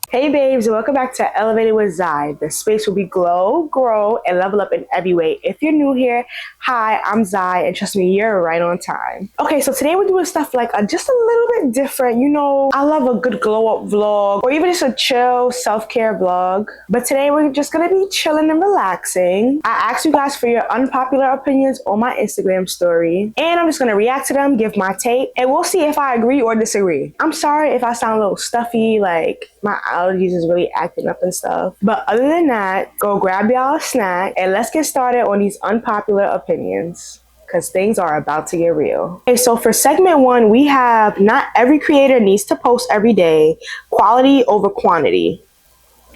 Hey babes, welcome back to Elevated with Zai. The space where we glow, grow, and level up in every way. If you're new here, hi, I'm Zai, and trust me, you're right on time. Okay, so today we're doing stuff like just a little bit different. You know, I love a good glow up vlog, or even just a chill self-care vlog. But today we're just gonna be chilling and relaxing. I asked you guys for your unpopular opinions on my Instagram story, and I'm just gonna react to them, give my take, and we'll see if I agree or disagree. I'm sorry if I sound a little stuffy, like my allergies is really acting up and stuff. But other than that, go grab y'all a snack and let's get started on these unpopular opinions, because things are about to get real. Okay, so for segment one, we have not every creator needs to post every day, quality over quantity.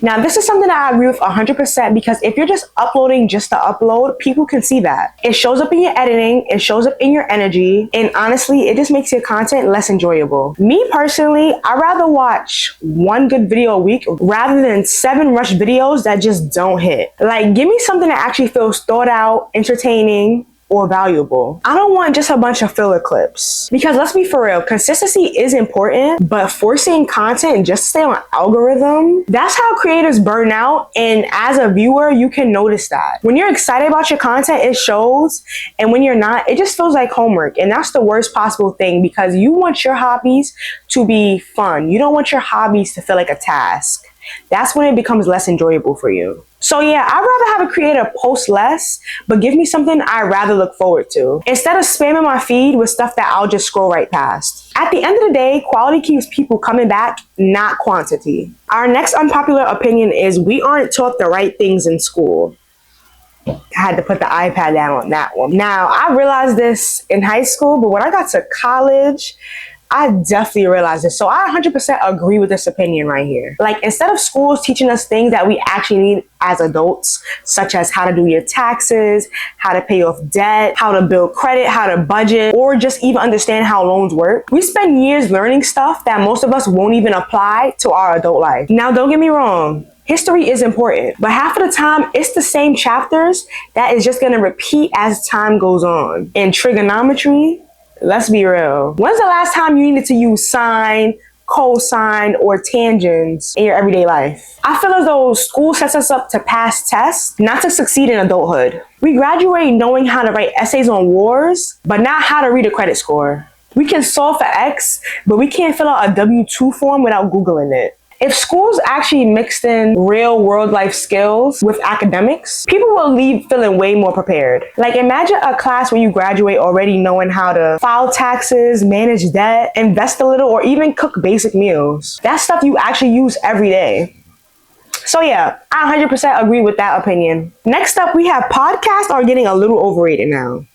Now, this is something that I agree with 100% because if you're just uploading just to upload, people can see that. It shows up in your editing, it shows up in your energy, and honestly, it just makes your content less enjoyable. Me personally, I'd rather watch one good video a week rather than 7 rushed videos that just don't hit. Like, give me something that actually feels thought out, entertaining, or valuable. I don't want just a bunch of filler clips. Because let's be for real, consistency is important, but forcing content just to stay on algorithm, that's how creators burn out, and as a viewer, you can notice that. When you're excited about your content, it shows, and when you're not, it just feels like homework, and that's the worst possible thing because you want your hobbies to be fun. You don't want your hobbies to feel like a task. That's when it becomes less enjoyable for you. So yeah, I'd rather have a creator post less, but give me something I'd rather look forward to, instead of spamming my feed with stuff that I'll just scroll right past. At the end of the day, quality keeps people coming back, not quantity. Our next unpopular opinion is we aren't taught the right things in school. I had to put the iPad down on that one. Now, I realized this in high school, but when I got to college, I definitely realized this. So I 100% agree with this opinion right here. Like, instead of schools teaching us things that we actually need as adults, such as how to do your taxes, how to pay off debt, how to build credit, how to budget, or just even understand how loans work, we spend years learning stuff that most of us won't even apply to our adult life. Now, don't get me wrong. History is important, but half of the time, it's the same chapters that is just going to repeat as time goes on. In trigonometry, let's be real. When's the last time you needed to use sine, cosine, or tangents in your everyday life? I feel as though school sets us up to pass tests, not to succeed in adulthood. We graduate knowing how to write essays on wars, but not how to read a credit score. We can solve for X, but we can't fill out a W-2 form without Googling it. If schools actually mixed in real world life skills with academics, people will leave feeling way more prepared. Like, imagine a class where you graduate already knowing how to file taxes, manage debt, invest a little, or even cook basic meals. That's stuff you actually use every day. So yeah, I 100% agree with that opinion. Next up, we have podcasts are getting a little overrated now.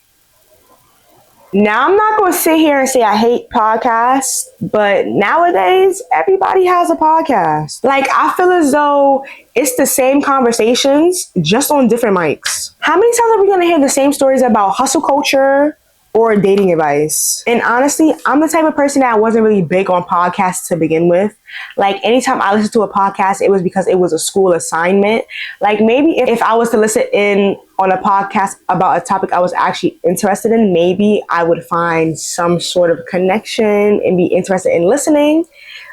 Now, I'm not going to sit here and say I hate podcasts, but nowadays, everybody has a podcast. Like, I feel as though it's the same conversations, just on different mics. How many times are we going to hear the same stories about hustle culture or dating advice? And honestly, I'm the type of person that wasn't really big on podcasts to begin with. Like, anytime I listened to a podcast, it was because it was a school assignment. Like, maybe if I was to listen in on a podcast about a topic I was actually interested in, maybe I would find some sort of connection and be interested in listening.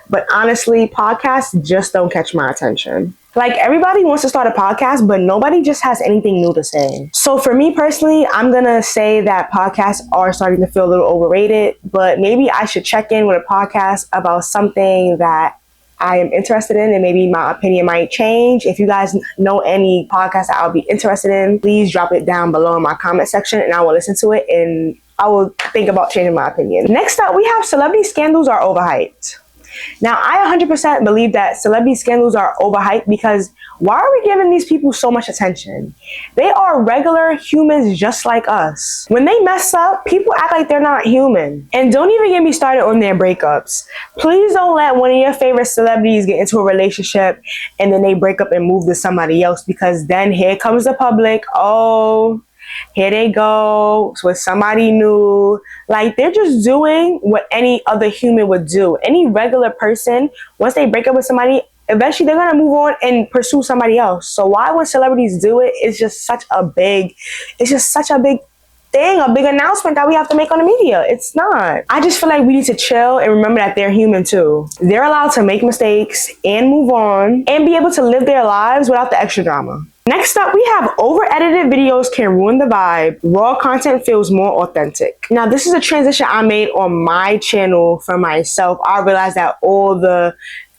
But honestly, podcasts just don't catch my attention. Like, everybody wants to start a podcast, but nobody just has anything new to say. So for me personally, I'm going to say that podcasts are starting to feel a little overrated, but maybe I should check in with a podcast about something that I am interested in, and maybe my opinion might change. If you guys know any podcasts that I'll be interested in, please drop it down below in my comment section and I will listen to it and I will think about changing my opinion. Next up, we have celebrity scandals are overhyped. Now, I 100% believe that celebrity scandals are overhyped because why are we giving these people so much attention? They are regular humans just like us. When they mess up, people act like they're not human. And don't even get me started on their breakups. Please don't let one of your favorite celebrities get into a relationship and then they break up and move to somebody else, because then here comes the public. Oh, here they go with somebody new. Like, they're just doing what any other human would do. Any regular person, once they break up with somebody, eventually they're gonna move on and pursue somebody else. So why would celebrities do it? It's just such a big thing, a big announcement that we have to make on the media. It's not. I just feel like we need to chill and remember that they're human too. They're allowed to make mistakes and move on and be able to live their lives without the extra drama. Next up, we have over-edited videos can ruin the vibe. Raw content feels more authentic. Now, this is a transition I made on my channel for myself. I realized that all the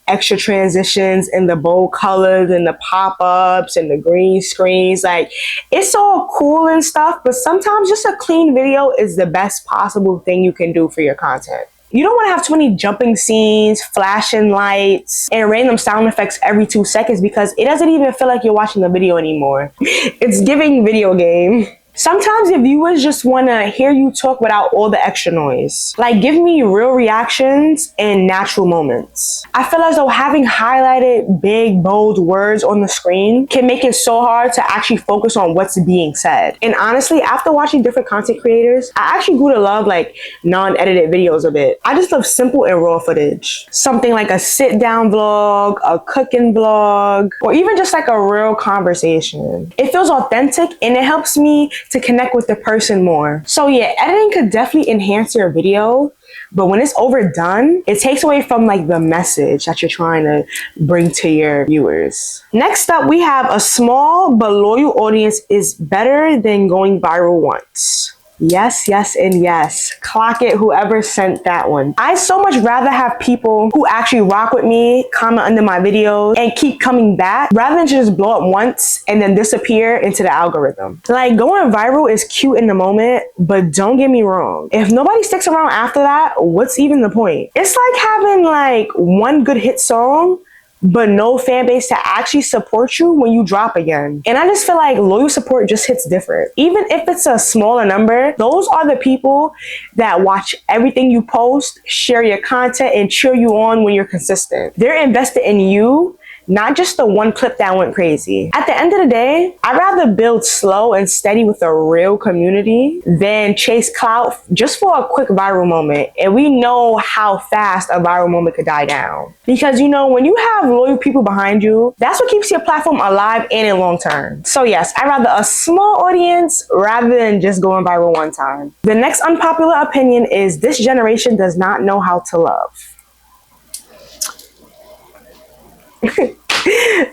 extra transitions and the bold colors and the pop-ups and the green screens, like, it's all cool and stuff, but sometimes just a clean video is the best possible thing you can do for your content. You don't want to have too many jumping scenes, flashing lights, and random sound effects every 2 seconds because it doesn't even feel like you're watching the video anymore. It's giving video game. Sometimes the viewers just want to hear you talk without all the extra noise. Like, give me real reactions and natural moments. I feel as though having highlighted big, bold words on the screen can make it so hard to actually focus on what's being said. And honestly, after watching different content creators, I actually grew to love like non-edited videos a bit. I just love simple and raw footage. Something like a sit-down vlog, a cooking vlog, or even just like a real conversation. It feels authentic and it helps me to connect with the person more. So yeah, editing could definitely enhance your video, but when it's overdone, it takes away from like the message that you're trying to bring to your viewers. Next up, we have a small but loyal audience is better than going viral once. Yes, yes, and yes. Clock it, whoever sent that one. I so much rather have people who actually rock with me, comment under my videos, and keep coming back, rather than just blow up once and then disappear into the algorithm. Like, going viral is cute in the moment, but don't get me wrong. If nobody sticks around after that, what's even the point? It's like having like one good hit song, but no fan base to actually support you when you drop again. And I just feel like loyal support just hits different. Even if it's a smaller number, those are the people that watch everything you post, share your content, and cheer you on when you're consistent. They're invested in you, not just the one clip that went crazy. At the end of the day, I'd rather build slow and steady with a real community than chase clout just for a quick viral moment. And we know how fast a viral moment could die down. Because, you know, when you have loyal people behind you, that's what keeps your platform alive and in long term. So yes, I'd rather a small audience rather than just going viral one time. The next unpopular opinion is this generation does not know how to love.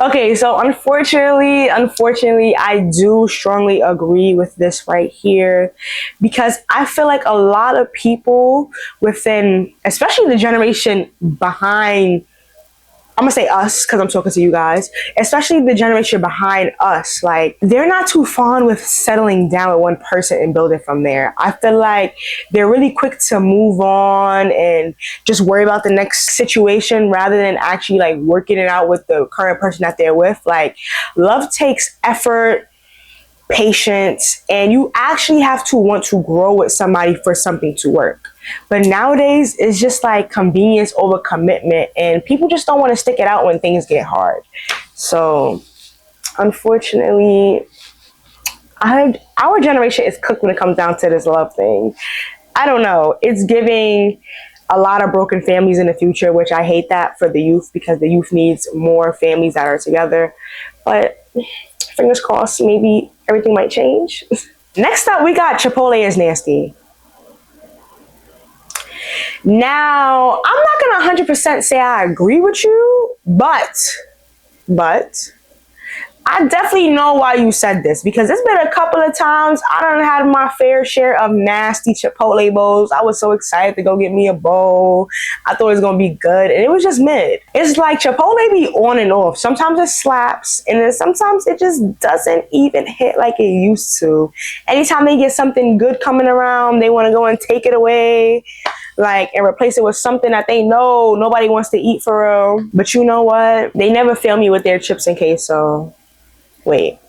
Okay, so unfortunately, I do strongly agree with this right here because I feel like a lot of people within, especially the generation behind, I'm gonna say us because I'm talking to you guys, especially the generation behind us, like, they're not too fond with settling down with one person and building from there. I feel like they're really quick to move on and just worry about the next situation rather than actually like working it out with the current person that they're with. Like, love takes effort, patience, and you actually have to want to grow with somebody for something to work. But nowadays, it's just like convenience over commitment, and people just don't want to stick it out when things get hard. So, unfortunately, our generation is cooked when it comes down to this love thing. I don't know. It's giving a lot of broken families in the future, which I hate that for the youth because the youth needs more families that are together. But fingers crossed, maybe everything might change. Next up, we got Chipotle is nasty. Now, I'm not gonna 100% say I agree with you, but I definitely know why you said this because it's been a couple of times I done had my fair share of nasty Chipotle bowls. I was so excited to go get me a bowl. I thought it was gonna be good and it was just mid. It's like Chipotle be on and off. Sometimes it slaps and then sometimes it just doesn't even hit like it used to. Anytime they get something good coming around, they wanna go and take it away, like, and replace it with something that they know nobody wants to eat for real. But you know what? They never fail me with their chips and queso. Wait,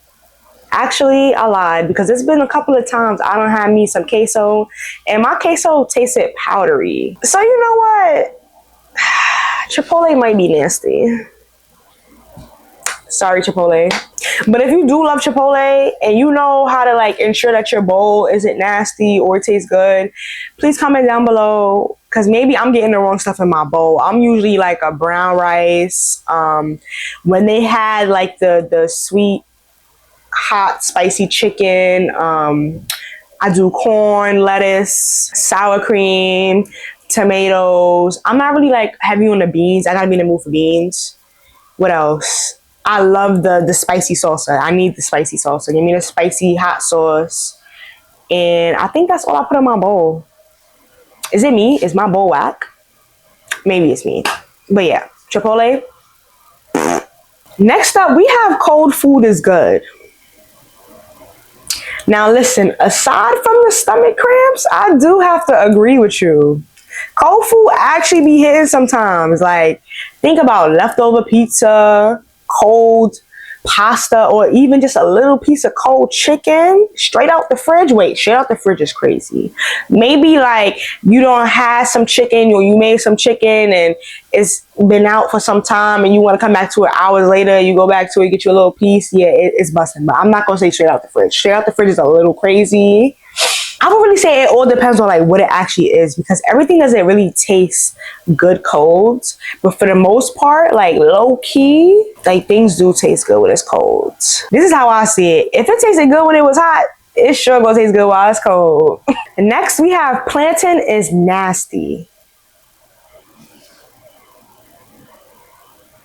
actually, I lied because it's been a couple of times I don't have me some queso and my queso tasted powdery. So you know what? Chipotle might be nasty. Sorry, Chipotle. But if you do love Chipotle and you know how to like ensure that your bowl isn't nasty or it tastes good, please comment down below because maybe I'm getting the wrong stuff in my bowl. I'm usually like a brown rice. When they had like the sweet, hot, spicy chicken, I do corn, lettuce, sour cream, tomatoes. I'm not really like heavy on the beans. I gotta be in the mood for beans. What else? I love the spicy salsa. I need the spicy salsa. Give me the spicy hot sauce. And I think that's all I put in my bowl. Is it me? Is my bowl whack? Maybe it's me. But yeah, Chipotle. Next up, we have cold food is good. Now listen, aside from the stomach cramps, I do have to agree with you. Cold food actually be hitting sometimes. Like, think about leftover pizza, cold pasta, or even just a little piece of cold chicken straight out the fridge. Wait, straight out the fridge is crazy. Maybe like you don't have some chicken, or you made some chicken and it's been out for some time and you want to come back to it hours later. You go back to it, get you a little piece. Yeah, it's busting. But I'm not going to say straight out the fridge. Straight out the fridge is a little crazy. I would really say it all depends on like what it actually is, because everything doesn't really taste good cold. But for the most part, like low key, like things do taste good when it's cold. This is how I see it. If it tasted good when it was hot, it sure gonna taste good while it's cold. Next, we have plantain is nasty.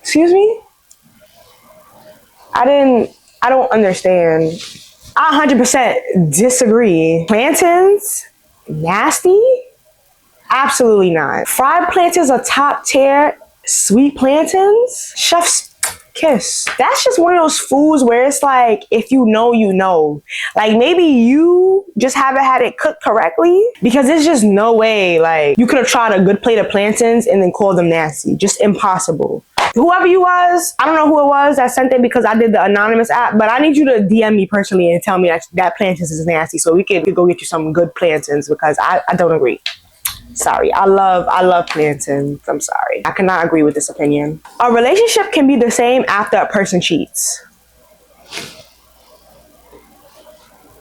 Excuse me? I don't understand. I 100% disagree. Plantains? Nasty? Absolutely not. Fried plantains are top tier. Sweet plantains? Chef's kiss. That's just one of those foods where it's like, if you know, you know. Like maybe you just haven't had it cooked correctly, because there's just no way like you could have tried a good plate of plantains and then called them nasty. Just impossible. Whoever you was, I don't know who it was that sent it, because I did the anonymous app, but I need you to DM me personally and tell me that plantains is nasty, so we could go get you some good plantains, because I don't agree. Sorry. I love plantains. I'm sorry. I cannot agree with this opinion. A relationship can be the same after a person cheats.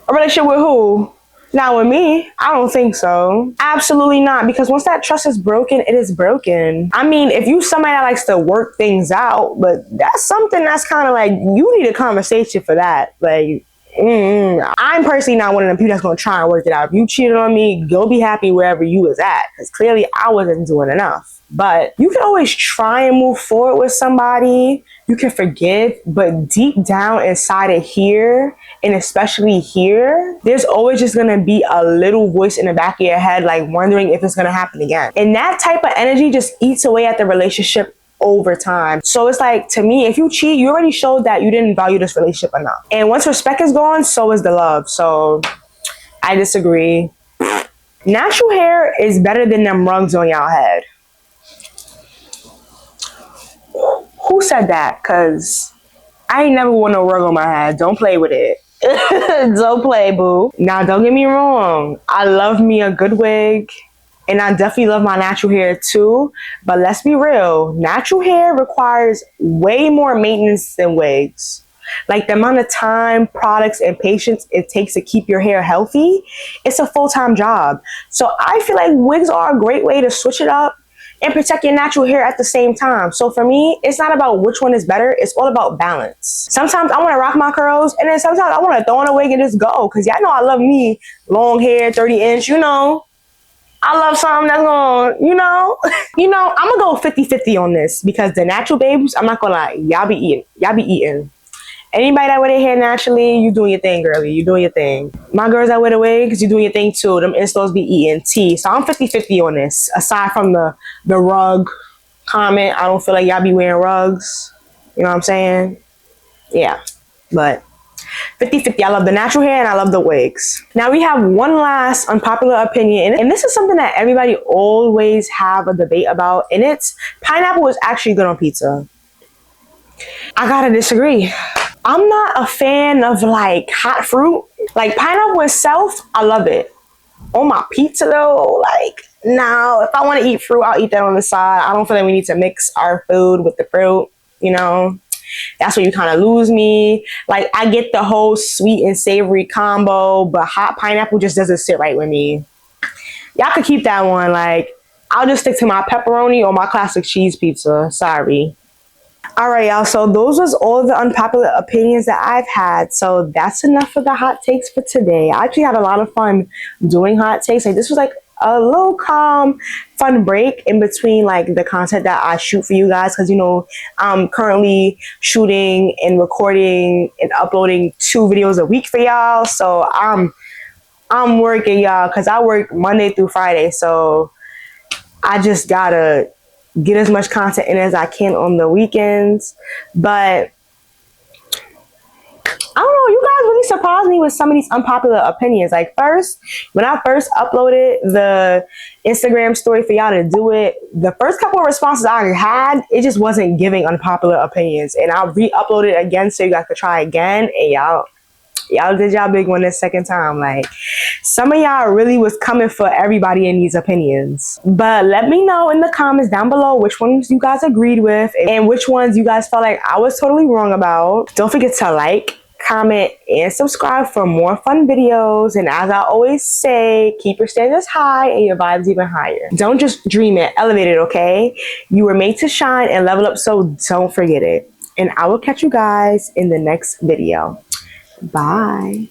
A relationship with who? Not with me. I don't think so. Absolutely not. Because once that trust is broken, it is broken. I mean, if you somebody that likes to work things out, but that's something that's kind of like, you need a conversation for that. Like, I'm personally not one of them people that's going to try and work it out. If you cheated on me, go be happy wherever you was at. Because clearly I wasn't doing enough. But you can always try and move forward with somebody. You can forgive, but deep down inside of here, and especially here, there's always just gonna be a little voice in the back of your head, like wondering if it's gonna happen again. And that type of energy just eats away at the relationship over time. So it's like, to me, if you cheat, you already showed that you didn't value this relationship enough. And once respect is gone, so is the love. So I disagree. Natural hair is better than them rugs on y'all head. Who said that? Because I ain't never worn no rug on my head. Don't play with it. Don't play, boo. Now, don't get me wrong. I love me a good wig. And I definitely love my natural hair too. But let's be real. Natural hair requires way more maintenance than wigs. Like the amount of time, products, and patience it takes to keep your hair healthy, it's a full-time job. So I feel like wigs are a great way to switch it up and protect your natural hair at the same time. So for me, it's not about which one is better. It's all about balance. Sometimes I want to rock my curls, and then sometimes I want to throw in a wig and just go. Because y'all know I love me long hair, 30-inch, you know. I love something that's going, you know. I'm going to go 50-50 on this, because the natural babes, I'm not going to lie, y'all be eating. Y'all be eating. Anybody that wear their hair naturally, you doing your thing, girlie. You doing your thing. My girls that wear the wigs, you doing your thing too. Them installs be eating tea. So I'm 50-50 on this. Aside from the rug comment, I don't feel like y'all be wearing rugs. You know what I'm saying? Yeah. But 50-50. I love the natural hair and I love the wigs. Now we have one last unpopular opinion. And this is something that everybody always have a debate about. And it's pineapple is actually good on pizza. I gotta disagree. I'm not a fan of like hot fruit. Like pineapple itself, I love it. On my pizza though, like no, if I want to eat fruit, I'll eat that on the side. I don't feel like we need to mix our food with the fruit, you know. That's where you kind of lose me. Like I get the whole sweet and savory combo, but hot pineapple just doesn't sit right with me. Y'all could keep that one. Like I'll just stick to my pepperoni or my classic cheese pizza. Sorry. All right, y'all. So those was all the unpopular opinions that I've had. So that's enough for the hot takes for today. I actually had a lot of fun doing hot takes. Like this was like a little calm, fun break in between like the content that I shoot for you guys, because you know I'm currently shooting and recording and uploading 2 videos a week for y'all. So I'm working, y'all, because I work Monday through Friday. So I just gotta get as much content in as I can on the weekends. But I don't know, you guys really surprised me with some of these unpopular opinions. Like first, when I first uploaded the Instagram story for y'all to do it, the first couple of responses I had, it just wasn't giving unpopular opinions. And I re-uploaded it again so you guys could try again. And y'all did y'all big one this second time. Like some of y'all really was coming for everybody in these opinions. But let me know in the comments down below which ones you guys agreed with and which ones you guys felt like I was totally wrong about. Don't forget to like, comment, and subscribe for more fun videos. And as I always say, keep your standards high and your vibes even higher. Don't just dream it, elevate it, okay? You were made to shine and level up, so don't forget it. And I will catch you guys in the next video. Bye.